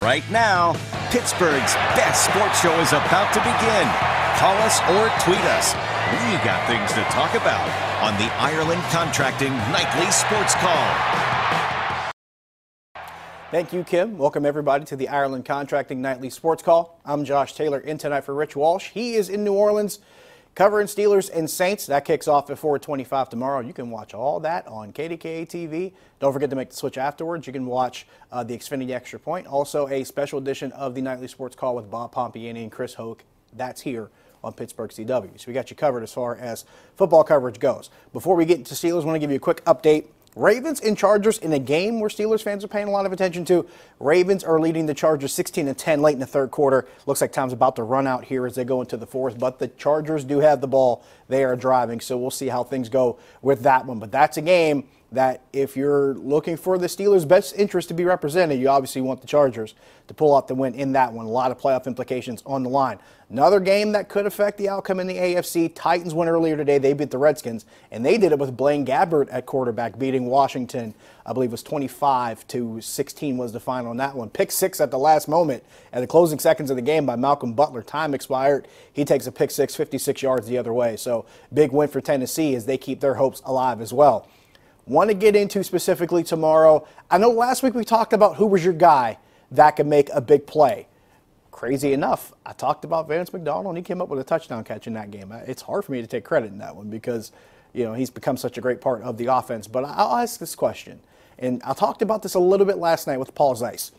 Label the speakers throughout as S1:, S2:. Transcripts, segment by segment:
S1: Right now, Pittsburgh's best sports show is about to begin. Call us or tweet us. We got things to talk about on the Ireland Contracting Nightly Sports Call.
S2: Thank you, Kim. Welcome, everybody, to the Ireland Contracting Nightly Sports Call. I'm Josh Taylor, in tonight for Rich Walsh. He is in New Orleans covering Steelers and Saints. That kicks off at 4:25 tomorrow. You can watch all that on KDKA-TV. Don't forget to make the switch afterwards. You can watch the Xfinity Extra Point. Also, a special edition of the Nightly Sports Call with Bob Pompiani and Chris Hoke. That's here on Pittsburgh CW. So we got you covered as far as football coverage goes. Before we get into Steelers, I want to give you a quick update. Ravens and Chargers in a game where Steelers fans are paying a lot of attention to. Ravens are leading the Chargers 16-10 late in the third quarter. Looks like time's about to run out here as they go into the fourth, but the Chargers do have the ball. They are driving, so we'll see how things go with that one. But that's a game that if you're looking for the Steelers' best interest to be represented, you obviously want the Chargers to pull out the win in that one. A lot of playoff implications on the line. Another game that could affect the outcome in the AFC. Titans won earlier today. They beat the Redskins, and they did it with Blaine Gabbert at quarterback, beating Washington. I believe it was 25-16 was the final on that one. Pick six at the last moment at the closing seconds of the game by Malcolm Butler. Time expired. He takes a pick six, 56 yards the other way. So big win for Tennessee as they keep their hopes alive as well. Want to get into specifically tomorrow. I know last week we talked about who was your guy that could make a big play. Crazy enough, I talked about Vance McDonald, and he came up with a touchdown catch in that game. It's hard for me to take credit in that one because, he's become such a great part of the offense. But I'll ask this question, and I talked about this a little bit last night with Paul Zeiss.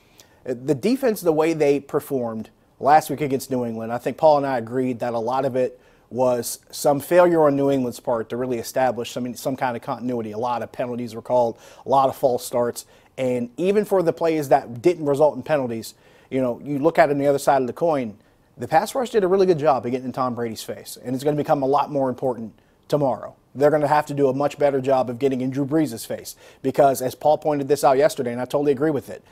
S2: The defense, the way they performed last week against New England, I think Paul and I agreed that a lot of it was some failure on New England's part to really establish some kind of continuity. A lot of penalties were called, a lot of false starts, and even for the plays that didn't result in penalties, you look at it on the other side of the coin, the pass rush did a really good job of getting in Tom Brady's face, and it's going to become a lot more important tomorrow. They're going to have to do a much better job of getting in Drew Brees' face because, as Paul pointed this out yesterday, and I totally agree with it,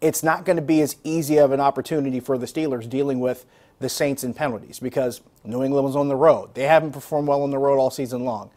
S2: it's not going to be as easy of an opportunity for the Steelers dealing with the Saints in penalties because New England was on the road. They haven't performed well on the road all season long.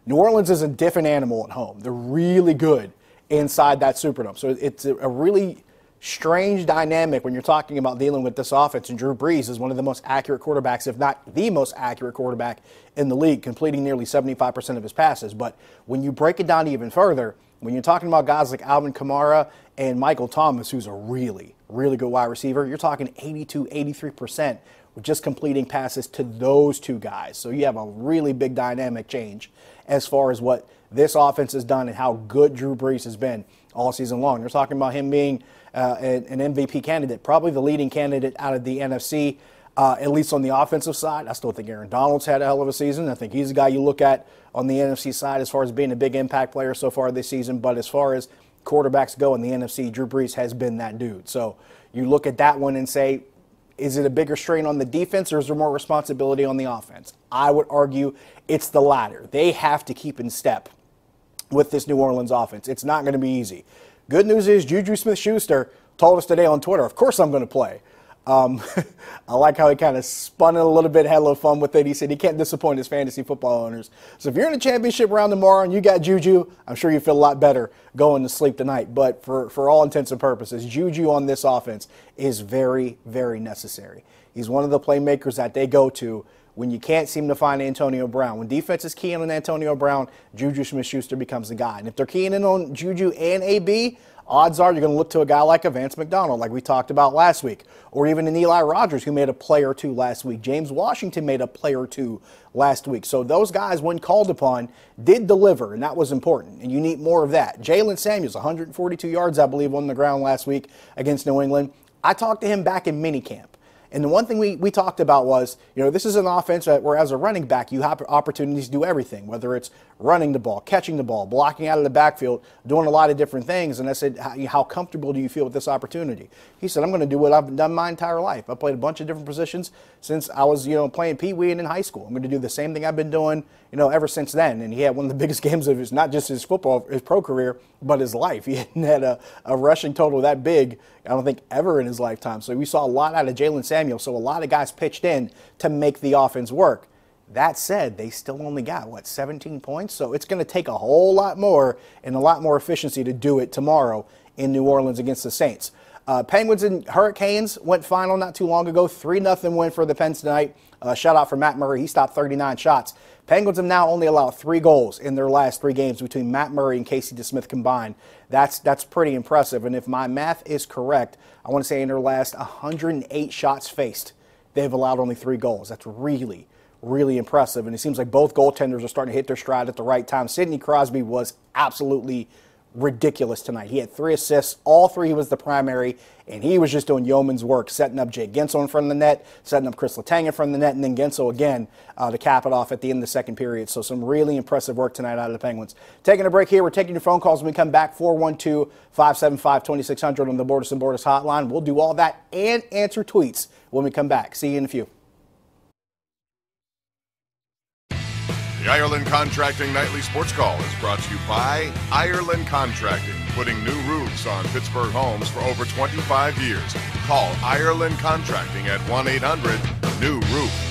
S2: New Orleans is a different animal at home. They're really good inside that Superdome. So it's a really strange dynamic when you're talking about dealing with this offense. And Drew Brees is one of the most accurate quarterbacks, if not the most accurate quarterback in the league, completing nearly 75% of his passes. But when you break it down even further, when you're talking about guys like Alvin Kamara and Michael Thomas, who's a really, really good wide receiver, you're talking 82, 83% with just completing passes to those two guys. So you have a really big dynamic change as far as what this offense has done and how good Drew Brees has been all season long. You're talking about him being an MVP candidate, probably the leading candidate out of the NFC, at least on the offensive side. I still think Aaron Donald's had a hell of a season. I think he's the guy you look at on the NFC side as far as being a big impact player so far this season. But as far as quarterbacks go in the NFC, Drew Brees has been that dude. So you look at that one and say, is it a bigger strain on the defense or is there more responsibility on the offense? I would argue it's the latter. They have to keep in step with this New Orleans offense. It's not going to be easy. Good news is Juju Smith-Schuster told us today on Twitter, of course I'm going to play. I like how he kind of spun it a little bit, had a little fun with it. He said he can't disappoint his fantasy football owners. So if you're in a championship round tomorrow and you got Juju, I'm sure you feel a lot better going to sleep tonight. But for all intents and purposes, Juju on this offense is very, very necessary. He's one of the playmakers that they go to when you can't seem to find Antonio Brown. When defense is keying on Antonio Brown, Juju Smith-Schuster becomes the guy. And if they're keying in on Juju and AB, odds are you're going to look to a guy like a Vance McDonald, like we talked about last week, or even an Eli Rogers who made a play or two last week. James Washington made a play or two last week. So those guys, when called upon, did deliver, and that was important, and you need more of that. Jalen Samuels, 142 yards, I believe, on the ground last week against New England. I talked to him back in minicamp. And the one thing we talked about was, this is an offense where as a running back, you have opportunities to do everything, whether it's running the ball, catching the ball, blocking out of the backfield, doing a lot of different things. And I said, how comfortable do you feel with this opportunity? He said, I'm going to do what I've done my entire life. I played a bunch of different positions since I was, playing Pee-wee and in high school. I'm going to do the same thing I've been doing, ever since then. And he had one of the biggest games of his, not just his pro career, but his life. He hadn't had a rushing total that big, I don't think, ever in his lifetime. So we saw a lot out of Jalen Samuels. So a lot of guys pitched in to make the offense work. That said, they still only got, 17 points? So it's going to take a whole lot more and a lot more efficiency to do it tomorrow in New Orleans against the Saints. Penguins and Hurricanes went final not too long ago. 3-0 win for the Pens tonight. Shutout for Matt Murray. He stopped 39 shots. Penguins have now only allowed 3 goals in their last 3 games between Matt Murray and Casey DeSmith combined. That's pretty impressive. And if my math is correct, I want to say in their last 108 shots faced, they've allowed only 3 goals. That's really, really impressive. And it seems like both goaltenders are starting to hit their stride at the right time. Sidney Crosby was absolutely ridiculous tonight. He had 3 assists. All 3 was the primary, and he was just doing yeoman's work, setting up Jay Gensel in front of the net, setting up Chris Letang in front of the net, and then Gensel again to cap it off at the end of the second period. So some really impressive work tonight out of the Penguins. Taking a break here. We're taking your phone calls when we come back. 412-575-2600 on the Borders and Borders hotline. We'll do all that and answer tweets when we come back. See you in a few.
S3: The Ireland Contracting Nightly Sports Call is brought to you by Ireland Contracting, putting new roofs on Pittsburgh homes for over 25 years. Call Ireland Contracting at 1-800-NEW-ROOF.